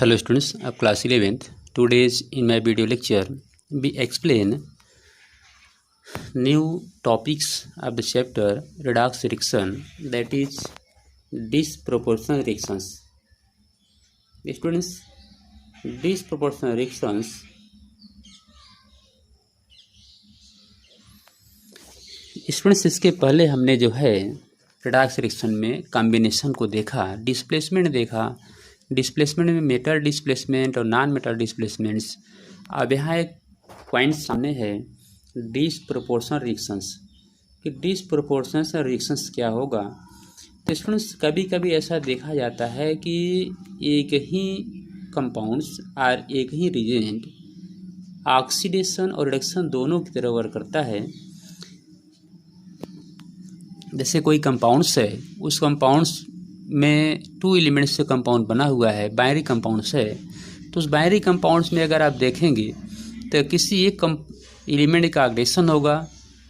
Hello students of class 11th. Today's in my video lecture we explain new topics of the chapter redox reaction, that is disproportional reactions. Students, disproportional reactions इसके पहले हमने जो है redox reaction में combination को देखा, displacement देखा, displacement में मेटल डिस्प्लेसमेंट और नॉन मेटल डिस्प्लेसमेंट्स। अब यहाँ एक पॉइंट सामने है डिसप्रोपोर्शनल रिएक्शंस कि डिसप्रोपोर्शनल रिएक्शंस क्या होगा। तो स्टूडेंट्स कभी कभी ऐसा देखा जाता है कि एक ही कंपाउंड्स और एक ही रिएजेंट ऑक्सीडेशन और रिडक्शन दोनों की तरह वर्क करता है। जैसे कोई कंपाउंड्स है, उस कंपाउंड्स में 2 एलिमेंट्स से कंपाउंड बना हुआ है, बाइनरी कंपाउंड्स है, तो उस बाइनरी कंपाउंड्स में अगर आप देखेंगे तो किसी एक एलिमेंट का ऑक्सीडेशन होगा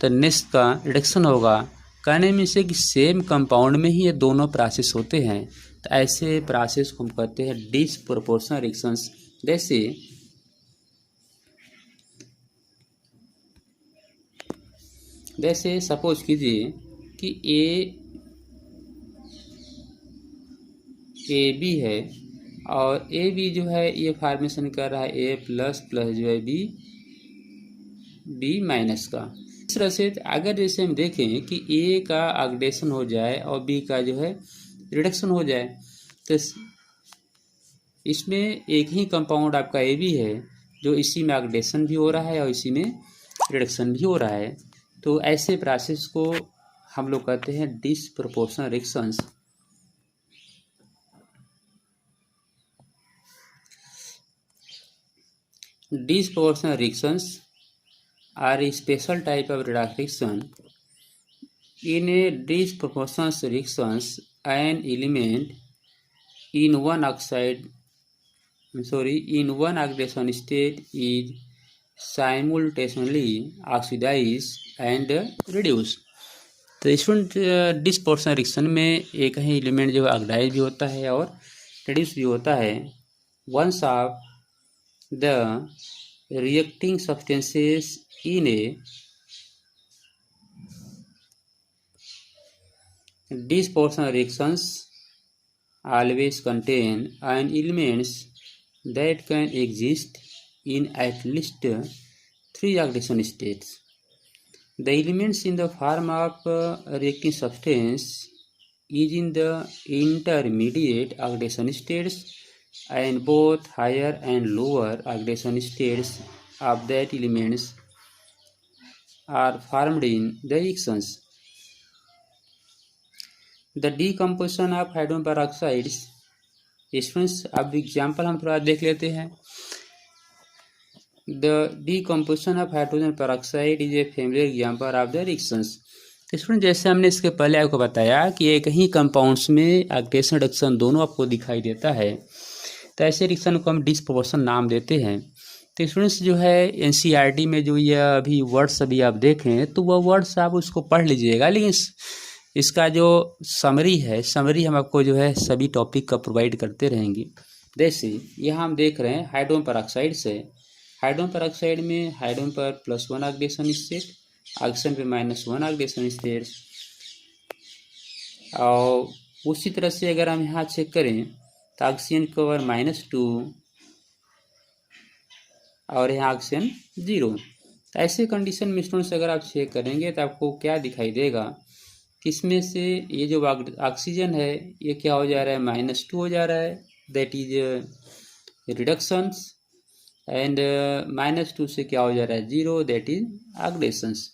तो नेक्स्ट का रिडक्शन होगा। कहने में से कि सेम कंपाउंड में ही ये दोनों प्रोसेस होते हैं, तो ऐसे प्रोसेस को हम कहते हैं डिसप्रोपोर्शनल रिएक्शंस। जैसे सपोज कीजिए कि ए बी है और ए बी जो है ये फॉर्मेशन कर रहा है ए प्लस प्लस जो है बी माइनस का। इस तरह से अगर जैसे हम देखें कि ए का ऑक्सीडेशन हो जाए और बी का जो है रिडक्शन हो जाए, तो इसमें एक ही कंपाउंड आपका ए बी है जो इसी में ऑक्सीडेशन भी हो रहा है और इसी में रिडक्शन भी हो रहा है। तो ऐसे प्रोसेस को हम लोग कहते हैं डिसप्रोपोर्शनल reactions. Disproportional reactions are a special type of redox reaction. In a disproportional reactions, an element in one oxidation state is simultaneously oxidized and reduced. तो स्टूडेंट डिसप्रोपोर्शनल रिएक्शन में एक ही एलिमेंट जो ऑक्सीडाइज भी होता है और रिड्यूस भी होता है। Ones of the reacting substances in a disproportional reactions always contain ion elements that can exist in at least 3 oxidation states. The elements in the form of reacting substance is in the intermediate oxidation states, and both higher and lower oxidation states of that elements are formed in the reactions. The decomposition of hydrogen peroxides. Students, अब example हम थोड़ा देख लेते हैं। The decomposition of hydrogen peroxide is a familiar example of the reactions. Student जैसे हमने इसके पहले आपको बताया कि एक ही कंपाउंड्स में ऑक्सीडेशन रिडक्शन दोनों आपको दिखाई देता है, तो ऐसे रिएक्शन को हम डिसप्रोपोर्शनल नाम देते हैं। तो स्टूडेंट्स जो है एनसीईआरटी में जो ये अभी वर्ड्स अभी आप देखें तो वह वर्ड्स आप उसको पढ़ लीजिएगा, लेकिन इसका जो समरी हम आपको जो है सभी टॉपिक का प्रोवाइड करते रहेंगे। जैसे यहाँ हम देख रहे हैं हाइड्रोजन पेरोक्साइड से, हाइड्रोजन पेरोक्साइड में हाइड्रोजन पर +1 ऑक्सीडेशन स्टेट, ऑक्सीजन पे -1 ऑक्सीडेशन स्टेट। और उसी तरह से अगर हम यहाँ चेक करें तो ऑक्सीजन कवर -2 और यहाँ ऑक्सीजन 0। तो ऐसे कंडीशन में स्टूडेंट्स अगर आप चेक करेंगे तो आपको क्या दिखाई देगा कि इसमें से ये जो ऑक्सीजन है ये क्या हो जा रहा है, -2 हो जा रहा है, दैट इज रिडक्शंस, एंड -2 से क्या हो जा रहा है 0, दैट इज ऑक्सीडेशंस।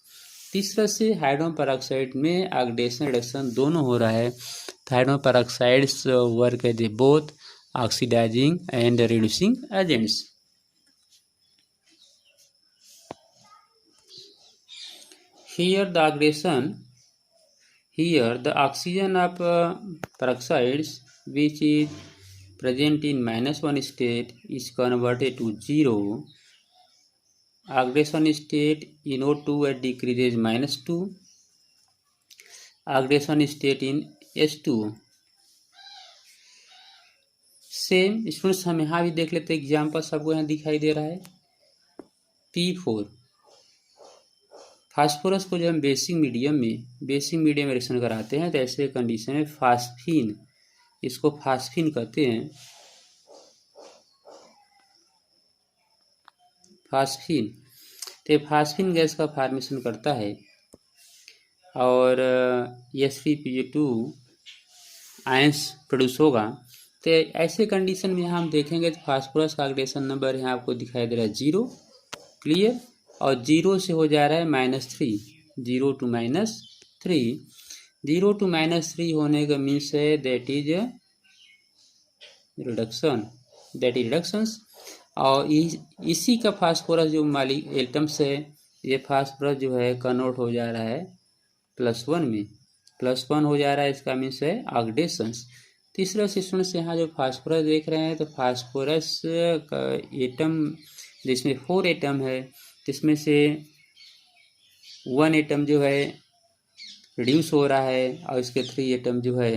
तीसरा से हाइड्रोजन पेरोक्साइड में ऑक्सीडेशन रिडक्शन दोनों हो रहा है। Hydrogen peroxides work as a both oxidizing and reducing agents. Here the oxygen of peroxides which is present in -1 state is converted to 0 oxidation state in O2 and decreases -2, oxidation state in H2 same students हम यहाँ भी देख लेते हैं example, सबको यहाँ दिखाई दे रहा है। P4 फास्फोरस को जब हम बेसिक मीडियम में रिएक्शन कराते हैं तो ऐसे कंडीशन में फास्फीन, इसको फास्फीन कहते हैं। फास्फीन, तो फास्फीन गैस का फॉर्मेशन करता है और Sp2 आयंस प्रोड्यूस होगा। तो ऐसे कंडीशन में हम देखेंगे तो फास्फोरस का ऑक्सीडेशन नंबर यहाँ आपको दिखाई दे रहा है 0, क्लियर, और 0 से हो जा रहा है -3, 0 to -3, 0 to -3 होने का मीन्स है दैट इज रिडक्शंस। और इसी का फास्फोरस जो मालिक एटम्स है, ये फास्फोरस जो है कन्वर्ट हो जा रहा है +1 में, +1 हो जा रहा है, इसका मीन्स है ऑक्सीडेशंस। तीसरा सेक्शन से यहाँ जो फास्फोरस देख रहे हैं तो फास्फोरस का एटम जिसमें 4 एटम है, जिसमें से 1 एटम जो है रिड्यूस हो रहा है और इसके 3 एटम जो है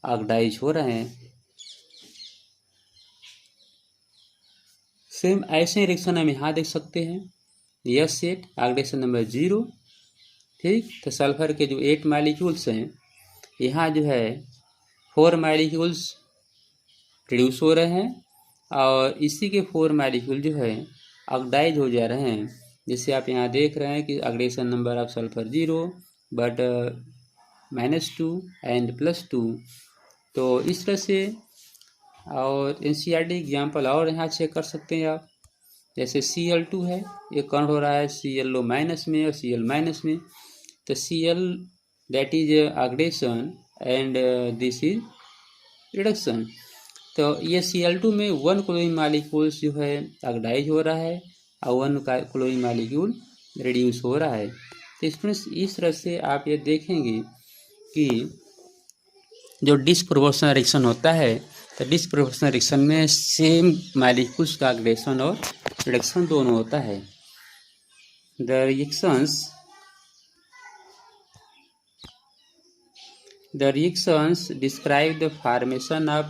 ऑक्साइड हो रहे हैं। सेम ऐसे रिएक्शन हम यहाँ देख सकते हैं। यस सेट ऑक्सीडेशन नंबर 0, ठीक। तो सल्फर के जो 8 मॉलिक्यूल्स हैं, यहाँ जो है 4 मॉलिक्यूल्स रिड्यूस हो रहे हैं और इसी के 4 मॉलिक्यूल जो है ऑक्साइड हो जा रहे हैं। जिससे आप यहाँ देख रहे हैं कि oxidation number of sulphur 0 but -2 and +2। तो इस तरह से और NCERT एग्जाम्पल और यहाँ चेक कर सकते हैं आप। जैसे Cl2 है, ये कन्वर्ट हो रहा है Cl- में और Cl- में। तो Cl that is oxidation and this is reduction. तो ये Cl2 में 1 क्लोरीन मॉलिक्यूल्स जो है ऑक्साइड हो रहा है और 1 क्लोरीन मॉलिक्यूल रिड्यूस हो रहा है। तो स्टूडेंट्स इस तरह से आप ये देखेंगे कि जो डिस्प्रोपोर्शनल रिएक्शन होता है, तो डिस्प्रोपोर्शनल रिएक्शन में सेम मॉलिक्यूल्स का ऑक्सीडेशन और रिडक्शन दोनों होता है। The reactions describe the formation of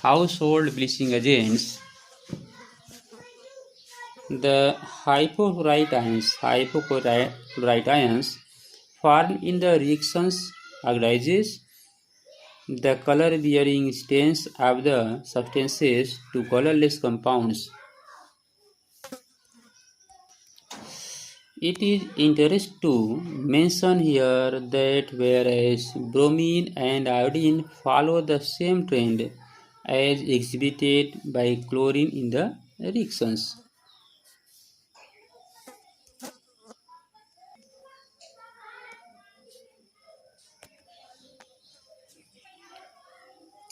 household bleaching agents. The hypochlorite ions formed in the reactions oxidizes the color-bearing stains of the substances to colorless compounds. It is interesting to mention here that whereas bromine and iodine follow the same trend as exhibited by chlorine in the reactions.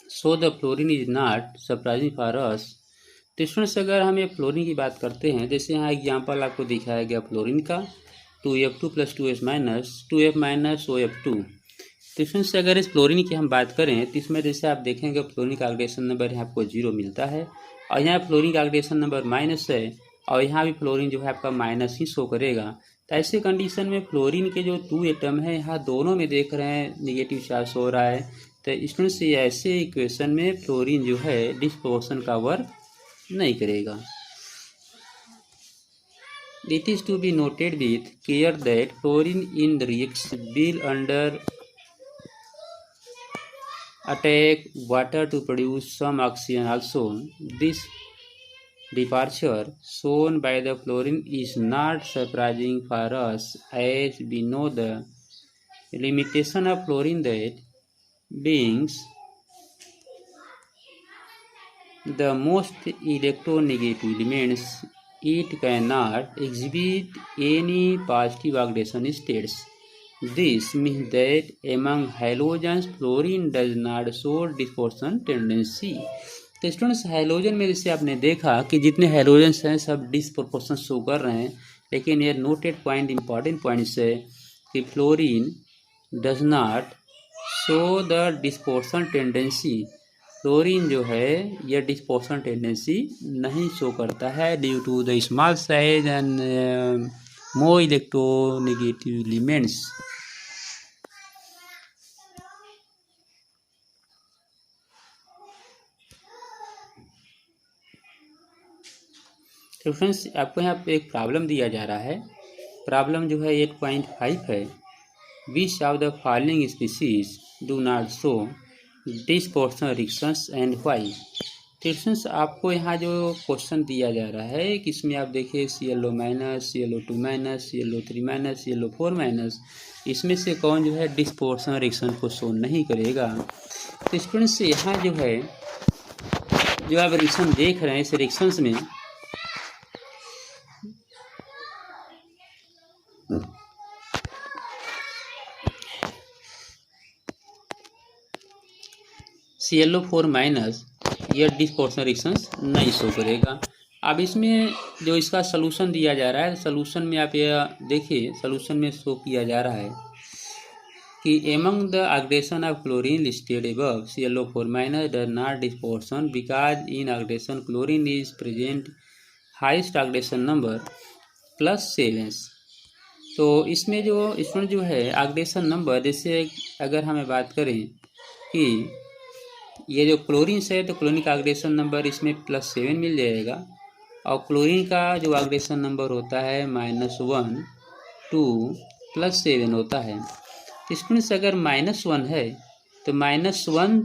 So the fluorine is not surprising for us. तो students अगर हम ये fluorine की बात करते हैं, जैसे यहाँ एग्जाम्पल आपको दिखाया गया फ्लोरीन का 2F2 + 2S - 2F - OF2। तो स्टूडेंट्स अगर इस फ्लोरीन की हम बात करें तो इसमें जैसे आप देखेंगे फ्लोरीन का ऑक्सीडेशन नंबर यहाँ आपको 0 मिलता है और यहाँ फ्लोरीन का ऑक्सीडेशन नंबर माइनस है और यहाँ भी फ्लोरीन जो है आपका माइनस ही शो करेगा। तो ऐसे कंडीशन में फ्लोरीन के जो 2 एटम है यहाँ दोनों में देख रहे हैं निगेटिव चार्ज हो रहा है। तो स्टूडेंट्स ऐसे इक्वेशन में फ्लोरीन जो है डिस्प्रोपोर्शन का वर्क नहीं करेगा। It is to be noted with care that fluorine in the reaction will under attack water to produce some oxygen also. This departure shown by the fluorine is not surprising for us as we know the limitation of fluorine that beings the most electronegative elements, it cannot exhibit any positive oxidation states. This means that among halogens, fluorine does not show dispersion tendency. तो students halogen में जैसे आपने देखा कि जितने halogens हैं सब disproportion show कर रहे हैं, लेकिन ये नोटेड पॉइंट इंपॉर्टेंट पॉइंट्स है कि fluorine does not show the dispersion tendency. Fluorine जो है यह डिस्पर्शन टेंडेंसी नहीं शो करता है due to the small size and more electronegative elements. तो फ्रेंड्स आपको यहाँ पे एक प्रॉब्लम दिया जा रहा है। प्रॉब्लम जो है 8.5 है। Which of the following species do not show disproportional reactions and why. तो फ्रेंड्स आपको यहाँ जो क्वेश्चन दिया जा रहा है कि इसमें आप देखिए ClO minus, ClO2 minus, ClO3 minus, ClO4 minus, इसमें से कौन जो है डिस्पोर्शनल रिएक्शन को शो नहीं करेगा। तो स्टूडेंट्स यहाँ जो है जो आप रिएक्शन देख रहे हैं इस रिएक्शंस में ClO4 माइनस ये डिस्पोर्शनल रिएक्शंस नहीं शो करेगा। अब इसमें जो इसका सलूशन दिया जा रहा है, सलूशन में आप ये देखिए, सलूशन में शो किया जा रहा है कि among the oxidation of chlorine listed above ClO4 minus does not disproportion because in oxidation chlorine is present highest oxidation number +7। तो इसमें जो स्टूडेंट जो है ऑक्सीडेशन नंबर, जैसे अगर हमें बात करें कि ये जो क्लोरीन है तो क्लोरीन का ऑक्सीडेशन नंबर इसमें +7 मिल जाएगा और क्लोरीन का जो ऑक्सीडेशन नंबर होता है -1, 2 +7 होता है। तो स्टूडेंट्स अगर -1 है तो -1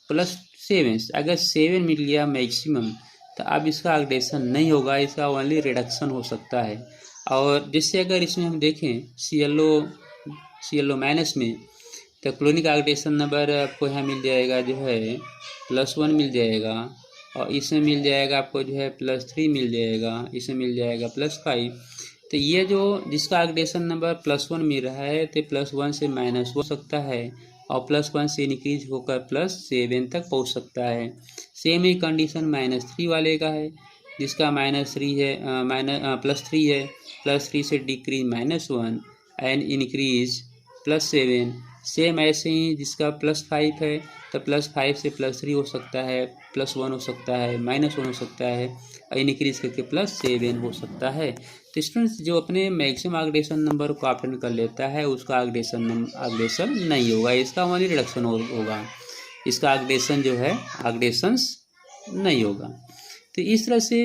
+7 अगर 7 मिल गया मैक्सिमम, तो अब इसका ऑक्सीडेशन नहीं होगा, इसका ओनली रिडक्शन हो सकता है। और जिससे अगर इसमें हम देखें ClO माइनस में, तो क्लोरीन का ऑक्सीडेशन नंबर आपको यहाँ मिल जाएगा जो है +1 मिल जाएगा और इसमें मिल जाएगा आपको जो है +3 मिल जाएगा, इसमें मिल जाएगा +5। तो ये जो जिसका ऑक्सीडेशन नंबर +1 मिल रहा है तो +1 से -1 हो सकता है और +1 से इंक्रीज होकर +7 तक पहुँच सकता है। सेम ही कंडीशन -3 वाले का है, जिसका -3 है, +3 है, +3 से डिक्रीज -1 एंड इंक्रीज +7। सेम ऐसे ही जिसका +5 है तो +5 से +3 हो सकता है, +1 हो सकता है, -1 हो सकता है और इंक्रीज करके +7 हो सकता है। तो स्टूडेंट्स जो अपने मैक्सिमम ऑक्सीडेशन नंबर को ऑप्टेन कर लेता है उसका ऑक्सीडेशन नहीं होगा, इसका ओनली रिडक्शन होगा, इसका ऑक्सीडेशन जो है ऑक्सीडेशंस नहीं होगा। तो इस तरह से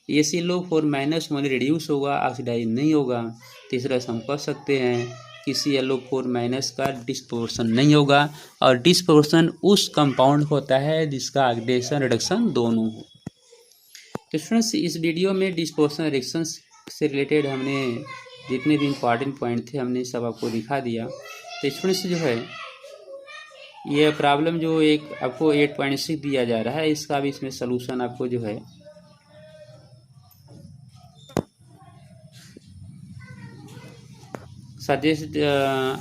ये ClO4 माइनस ओनली रिड्यूस होगा, ऑक्सीडाइज नहीं होगा। तो इस तरह से हम कह सकते हैं कि ClO4 माइनस का डिस्पोर्शन नहीं होगा और डिस्पोर्शन उस कंपाउंड होता है जिसका ऑक्सीडेशन रिडक्शन दोनों हो। तो फ्रेंड्स इस वीडियो में डिस्पोर्शन रिएक्शंस से रिलेटेड हमने जितने भी इम्पॉर्टेंट पॉइंट थे हमने सब आपको दिखा दिया। तो स्टूडेंट्स जो है ये प्रॉब्लम जो एक आपको 8.6 दिया जा रहा है, इसका भी इसमें सलूशन आपको जो है सजेस्ट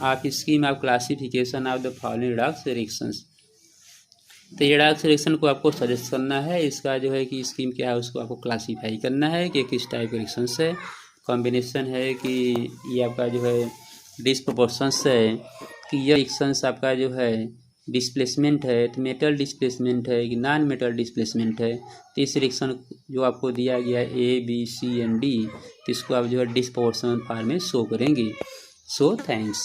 आप scheme of classification of the following redox reactions. तो ये रिडॉक्स रिएक्शन को आपको सजेस्ट करना है, इसका जो है कि स्कीम क्या है उसको आपको क्लासीफाई करना है कि किस टाइप के रिएक्शंस है, कॉम्बिनेशन है कि ये आपका जो है डिस्प्रोपोर्शंस है कि ये रिएक्शंस आपका जो है डिस्प्लेसमेंट है, तो मेटल डिस्प्लेसमेंट है कि नॉन मेटल डिस्प्लेसमेंट है। तो इस रिएक्शन जो आपको दिया गया है A, B, C and D, तो इसको आप जो है डिस्प्रोपोर्शनल फॉर्म में शो करेंगे। So thanks.